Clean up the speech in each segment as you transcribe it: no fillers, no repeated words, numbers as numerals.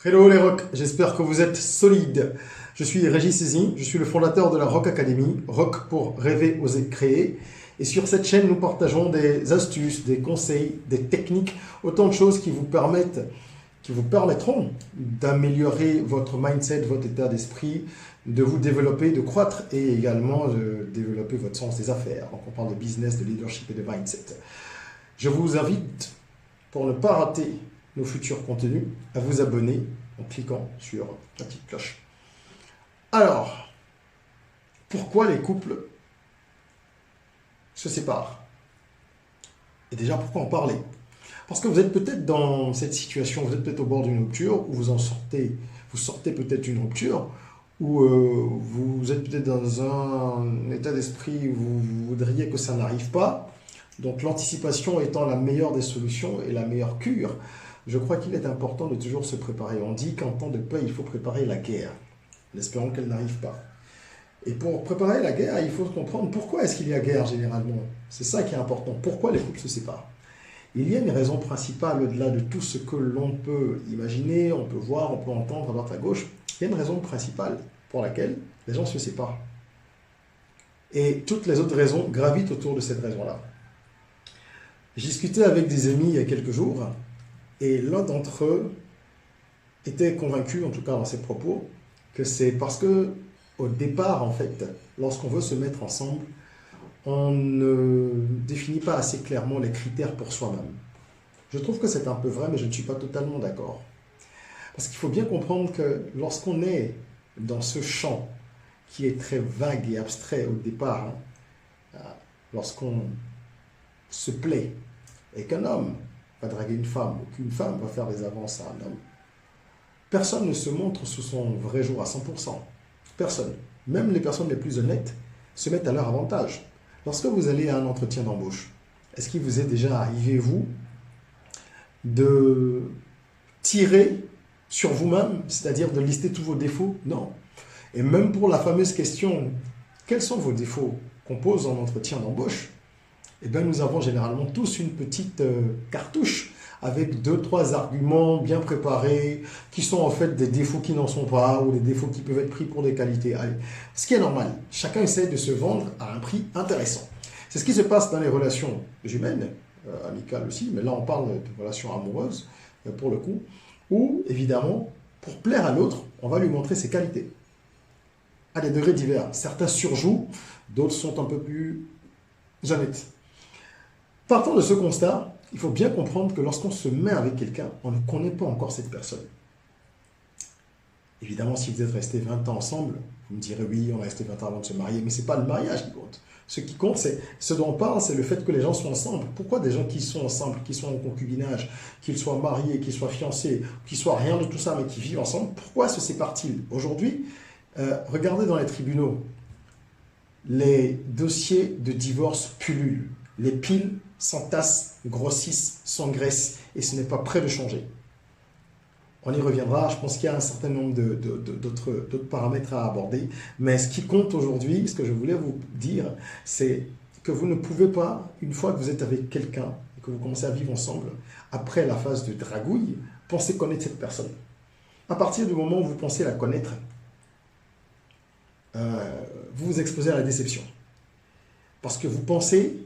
Hello les rocks, j'espère que vous êtes solides. Je suis Régis Sezin, je suis le fondateur de la Rock Academy, Rock pour rêver, oser, créer. Et sur cette chaîne, nous partageons des astuces, des conseils, des techniques, autant de choses qui vous permettront d'améliorer votre mindset, votre état d'esprit, de vous développer, de croître et également de développer votre sens des affaires. Donc on parle de business, de leadership et de mindset. Je vous invite, pour ne pas rater nos futurs contenus, à vous abonner en cliquant sur la petite cloche. Alors, pourquoi les couples se séparent? Et déjà, pourquoi en parler? Parce que vous êtes peut-être dans cette situation, vous êtes peut-être au bord d'une rupture, ou vous sortez peut-être d'une rupture, ou vous êtes peut-être dans un état d'esprit où vous voudriez que ça n'arrive pas. Donc l'anticipation étant la meilleure des solutions et la meilleure cure, je crois qu'il est important de toujours se préparer. On dit qu'en temps de paix, il faut préparer la guerre, en espérant qu'elle n'arrive pas. Et pour préparer la guerre, il faut comprendre pourquoi est-ce qu'il y a guerre généralement. C'est ça qui est important. Pourquoi les couples se séparent? Il y a une raison principale au-delà de tout ce que l'on peut imaginer, on peut voir, on peut entendre à droite à gauche. Il y a une raison principale pour laquelle les gens se séparent. Et toutes les autres raisons gravitent autour de cette raison-là. J'ai discuté avec des amis il y a quelques jours et l'un d'entre eux était convaincu, en tout cas dans ses propos, que c'est parce que au départ, en fait, lorsqu'on veut se mettre ensemble, on ne définit pas assez clairement les critères pour soi-même. Je trouve que c'est un peu vrai, mais je ne suis pas totalement d'accord. Parce qu'il faut bien comprendre que lorsqu'on est dans ce champ qui est très vague et abstrait au départ, lorsqu'on se plaît et qu'un homme va draguer une femme ou qu'une femme va faire des avances à un homme, personne ne se montre sous son vrai jour à 100%. Personne. Même les personnes les plus honnêtes se mettent à leur avantage. Lorsque vous allez à un entretien d'embauche, est-ce qu'il vous est déjà arrivé, vous, de tirer sur vous-même, c'est-à-dire de lister tous vos défauts? Non. Et même pour la fameuse question, quels sont vos défauts qu'on pose en entretien d'embauche? Eh bien, nous avons généralement tous une petite cartouche avec 2-3 arguments bien préparés qui sont en fait des défauts qui n'en sont pas ou des défauts qui peuvent être pris pour des qualités. Allez, ce qui est normal, chacun essaie de se vendre à un prix intéressant. C'est ce qui se passe dans les relations humaines, amicales aussi, mais là on parle de relations amoureuses pour le coup, où évidemment, pour plaire à l'autre, on va lui montrer ses qualités à des degrés divers. Certains surjouent, d'autres sont un peu plus honnêtes. Partant de ce constat, il faut bien comprendre que lorsqu'on se met avec quelqu'un, on ne connaît pas encore cette personne. Évidemment, si vous êtes restés 20 ans ensemble, vous me direz oui, on est resté 20 ans avant de se marier, mais ce n'est pas le mariage qui compte. Ce qui compte, c'est ce dont on parle, c'est le fait que les gens sont ensemble. Pourquoi des gens qui sont ensemble, qui sont en concubinage, qu'ils soient mariés, qu'ils soient fiancés, qu'ils soient rien de tout ça, mais qui vivent ensemble, pourquoi se séparent-ils? Aujourd'hui, regardez dans les tribunaux, les dossiers de divorce pullulent. Les piles s'entassent, grossissent, s'engraissent et ce n'est pas prêt de changer. On y reviendra, je pense qu'il y a un certain nombre d'autres paramètres à aborder, mais ce qui compte aujourd'hui, ce que je voulais vous dire, c'est que vous ne pouvez pas, une fois que vous êtes avec quelqu'un et que vous commencez à vivre ensemble, après la phase de dragouille, penser connaître cette personne. À partir du moment où vous pensez la connaître, vous vous exposez à la déception. Parce que vous pensez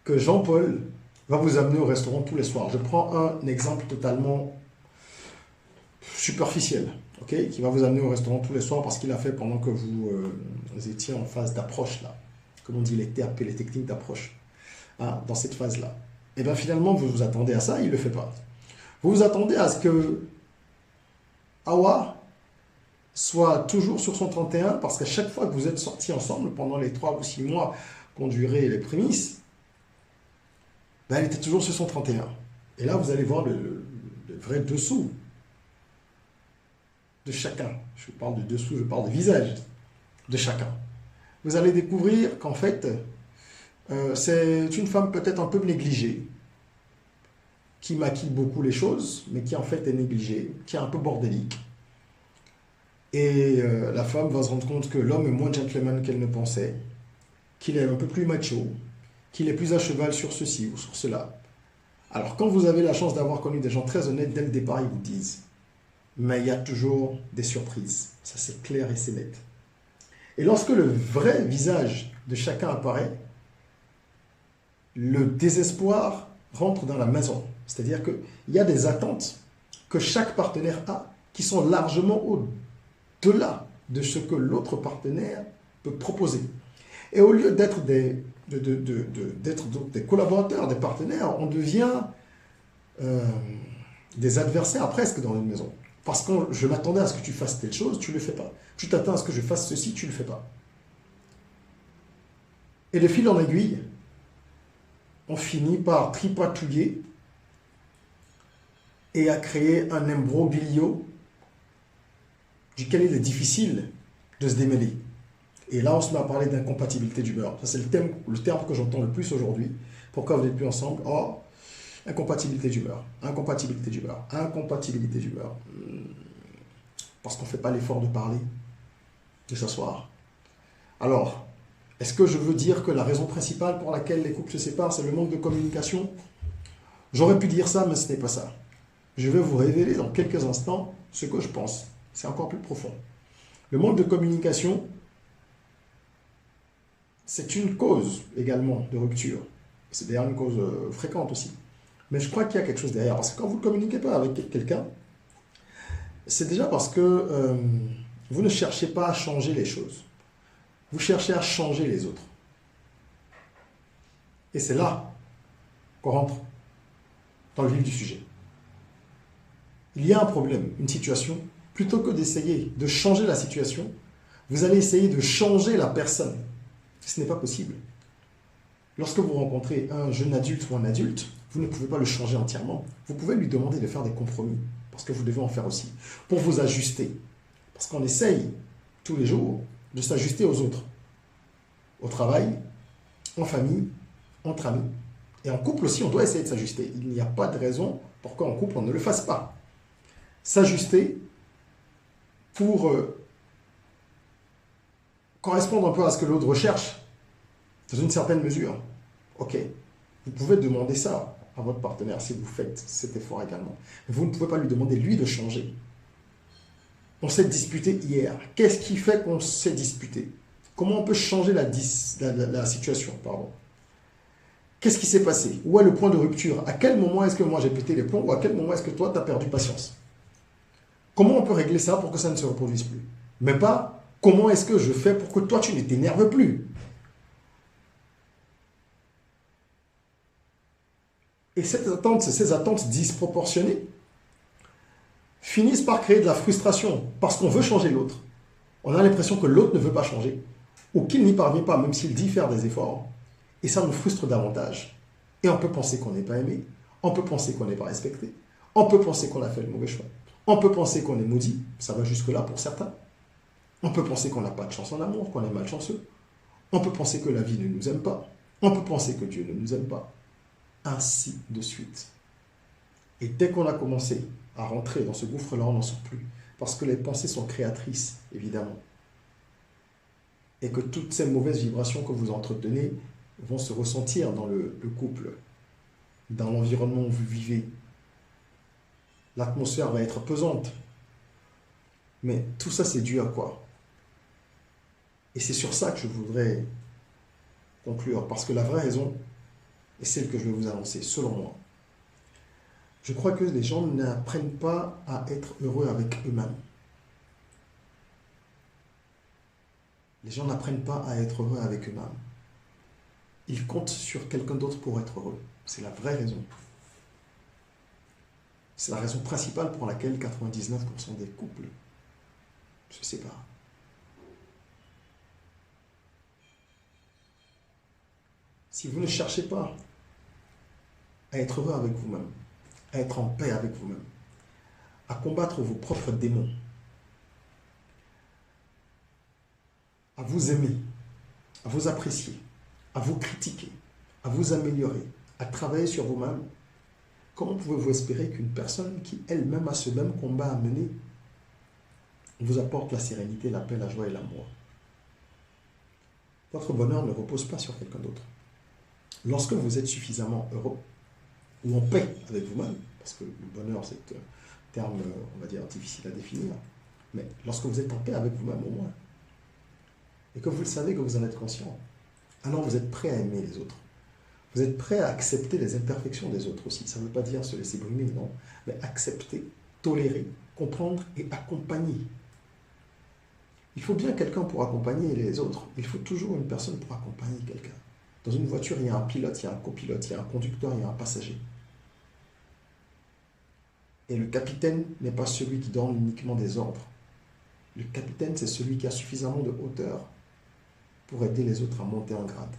que Jean-Paul va vous amener au restaurant tous les soirs. Je prends un exemple totalement superficiel, okay, qui va vous amener au restaurant tous les soirs parce qu'il a fait pendant que vous étiez en phase d'approche, là, comme on dit les TAP, les techniques d'approche, dans cette phase-là. Et bien finalement, vous vous attendez à ça, il ne le fait pas. Vous vous attendez à ce que Awa soit toujours sur son 31 parce qu'à chaque fois que vous êtes sortis ensemble, pendant les 3 ou 6 mois qu'ont duré les prémices, ben, elle était toujours sur son 31. Et là, vous allez voir le vrai dessous de chacun. Je parle de dessous, je parle de visage de chacun. Vous allez découvrir qu'en fait, c'est une femme peut-être un peu négligée, qui maquille beaucoup les choses, mais qui en fait est négligée, qui est un peu bordélique. Et la femme va se rendre compte que l'homme est moins gentleman qu'elle ne pensait, qu'il est un peu plus macho, qu'il est plus à cheval sur ceci ou sur cela. Alors quand vous avez la chance d'avoir connu des gens très honnêtes dès le départ, ils vous disent mais il y a toujours des surprises. Ça, c'est clair et c'est net. Et lorsque le vrai visage de chacun apparaît, le désespoir rentre dans la maison. C'est-à-dire qu'il y a des attentes que chaque partenaire a qui sont largement au-delà de ce que l'autre partenaire peut proposer. Et au lieu d'être des collaborateurs, des partenaires, on devient des adversaires presque dans une maison. Parce que je m'attendais à ce que tu fasses telle chose, tu ne le fais pas. Tu t'attends à ce que je fasse ceci, tu ne le fais pas. Et de fil en aiguille, on finit par tripatouiller et à créer un imbroglio duquel il est difficile de se démêler. Et là, on se met à parler d'incompatibilité d'humeur. Ça, c'est le terme que j'entends le plus aujourd'hui. Pourquoi vous n'êtes plus ensemble? Oh, incompatibilité d'humeur, incompatibilité d'humeur, incompatibilité d'humeur. Parce qu'on ne fait pas l'effort de parler, de s'asseoir. Alors, est-ce que je veux dire que la raison principale pour laquelle les couples se séparent, c'est le manque de communication? J'aurais pu dire ça, mais ce n'est pas ça. Je vais vous révéler dans quelques instants ce que je pense. C'est encore plus profond. Le manque de communication, c'est une cause également de rupture. C'est d'ailleurs une cause fréquente aussi. Mais je crois qu'il y a quelque chose derrière. Parce que quand vous ne communiquez pas avec quelqu'un, c'est déjà parce que vous ne cherchez pas à changer les choses. Vous cherchez à changer les autres. Et c'est là qu'on rentre dans le vif du sujet. Il y a un problème, une situation. Plutôt que d'essayer de changer la situation, vous allez essayer de changer la personne. Ce n'est pas possible. Lorsque vous rencontrez un jeune adulte ou un adulte, vous ne pouvez pas le changer entièrement. Vous pouvez lui demander de faire des compromis, parce que vous devez en faire aussi, pour vous ajuster. Parce qu'on essaye tous les jours de s'ajuster aux autres. Au travail, en famille, entre amis. Et en couple aussi, on doit essayer de s'ajuster. Il n'y a pas de raison pourquoi en couple on ne le fasse pas. S'ajuster pour correspondre un peu à ce que l'autre recherche, dans une certaine mesure. Ok, vous pouvez demander ça à votre partenaire si vous faites cet effort également. Mais vous ne pouvez pas lui demander, lui, de changer. On s'est disputé hier. Qu'est-ce qui fait qu'on s'est disputé? Comment on peut changer la situation, pardon? Qu'est-ce qui s'est passé? Où est le point de rupture? À quel moment est-ce que moi j'ai pété les plombs? Ou à quel moment est-ce que toi, tu as perdu patience? Comment on peut régler ça pour que ça ne se reproduise plus? Mais pas, comment est-ce que je fais pour que toi, tu ne t'énerves plus? Et ces attentes disproportionnées finissent par créer de la frustration parce qu'on veut changer l'autre. On a l'impression que l'autre ne veut pas changer ou qu'il n'y parvient pas, même s'il dit faire des efforts. Et ça nous frustre davantage. Et on peut penser qu'on n'est pas aimé, on peut penser qu'on n'est pas respecté, on peut penser qu'on a fait le mauvais choix, on peut penser qu'on est maudit, ça va jusque-là pour certains. On peut penser qu'on n'a pas de chance en amour, qu'on est malchanceux. On peut penser que la vie ne nous aime pas. On peut penser que Dieu ne nous aime pas. Ainsi de suite. Et dès qu'on a commencé à rentrer dans ce gouffre-là, on n'en sort plus. Parce que les pensées sont créatrices, évidemment. Et que toutes ces mauvaises vibrations que vous entretenez vont se ressentir dans le couple, dans l'environnement où vous vivez. L'atmosphère va être pesante. Mais tout ça, c'est dû à quoi? Et c'est sur ça que je voudrais conclure. Parce que la vraie raison est celle que je vais vous annoncer, selon moi. Je crois que les gens n'apprennent pas à être heureux avec eux-mêmes. Les gens n'apprennent pas à être heureux avec eux-mêmes. Ils comptent sur quelqu'un d'autre pour être heureux. C'est la vraie raison. C'est la raison principale pour laquelle 99% des couples se séparent. Si vous ne cherchez pas à être heureux avec vous-même, à être en paix avec vous-même, à combattre vos propres démons, à vous aimer, à vous apprécier, à vous critiquer, à vous améliorer, à travailler sur vous-même, comment pouvez-vous espérer qu'une personne qui elle-même a ce même combat à mener vous apporte la sérénité, la paix, la joie et l'amour? Votre bonheur ne repose pas sur quelqu'un d'autre. Lorsque vous êtes suffisamment heureux ou en paix avec vous-même, parce que le bonheur c'est terme, on va dire, difficile à définir. Mais lorsque vous êtes en paix avec vous-même au moins, et que vous le savez, que vous en êtes conscient, alors vous êtes prêt à aimer les autres. Vous êtes prêt à accepter les imperfections des autres aussi. Ça ne veut pas dire se laisser brimer, non. Mais accepter, tolérer, comprendre et accompagner. Il faut bien quelqu'un pour accompagner les autres. Il faut toujours une personne pour accompagner quelqu'un. Dans une voiture, il y a un pilote, il y a un copilote, il y a un conducteur, il y a un passager. Et le capitaine n'est pas celui qui donne uniquement des ordres. Le capitaine, c'est celui qui a suffisamment de hauteur pour aider les autres à monter en grade.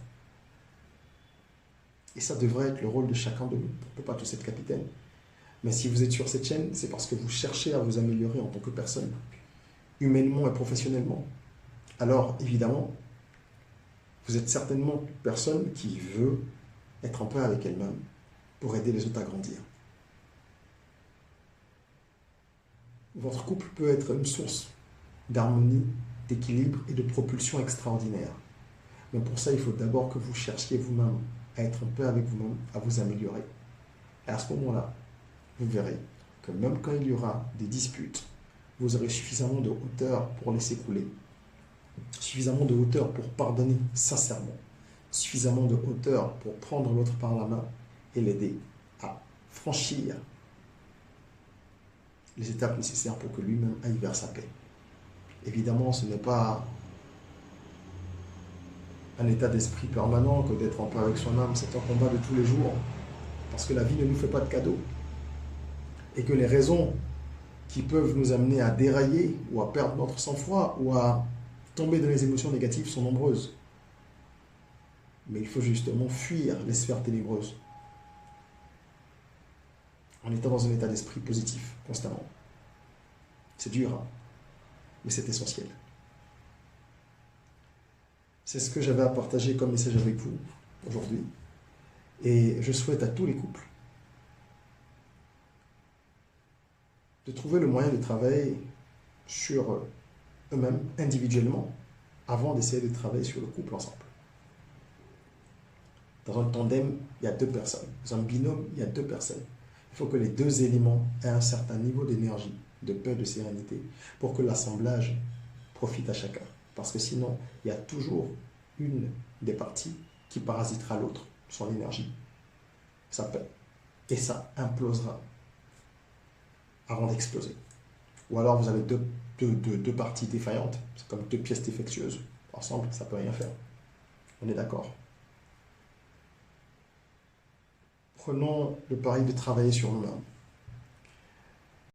Et ça devrait être le rôle de chacun de nous. On ne peut pas tous être capitaine. Mais si vous êtes sur cette chaîne, c'est parce que vous cherchez à vous améliorer en tant que personne, humainement et professionnellement. Alors, évidemment, vous êtes certainement une personne qui veut être en paix avec elle-même pour aider les autres à grandir. Votre couple peut être une source d'harmonie, d'équilibre et de propulsion extraordinaire. Mais pour ça, il faut d'abord que vous cherchiez vous-même à être en paix avec vous-même, à vous améliorer. Et à ce moment-là, vous verrez que même quand il y aura des disputes, vous aurez suffisamment de hauteur pour laisser couler, suffisamment de hauteur pour pardonner sincèrement, suffisamment de hauteur pour prendre l'autre par la main et l'aider à franchir les étapes nécessaires pour que lui-même aille vers sa paix. Évidemment, ce n'est pas un état d'esprit permanent que d'être en paix avec soi-même, c'est un combat de tous les jours, parce que la vie ne nous fait pas de cadeaux, et que les raisons qui peuvent nous amener à dérailler, ou à perdre notre sang-froid, ou à tomber dans les émotions négatives sont nombreuses. Mais il faut justement fuir les sphères ténébreuses, en étant dans un état d'esprit positif, constamment. C'est dur, hein, mais c'est essentiel. C'est ce que j'avais à partager comme message avec vous aujourd'hui. Et je souhaite à tous les couples de trouver le moyen de travailler sur eux-mêmes individuellement avant d'essayer de travailler sur le couple ensemble. Dans un tandem, il y a deux personnes. Dans un binôme, il y a deux personnes. Il faut que les deux éléments aient un certain niveau d'énergie, de paix, de sérénité, pour que l'assemblage profite à chacun. Parce que sinon, il y a toujours une des parties qui parasitera l'autre, son énergie, sa paix. Et ça implosera avant d'exploser. Ou alors vous avez deux parties défaillantes, c'est comme deux pièces défectueuses. Ensemble, ça ne peut rien faire. On est d'accord. Prenons le pari de travailler sur nous-mêmes.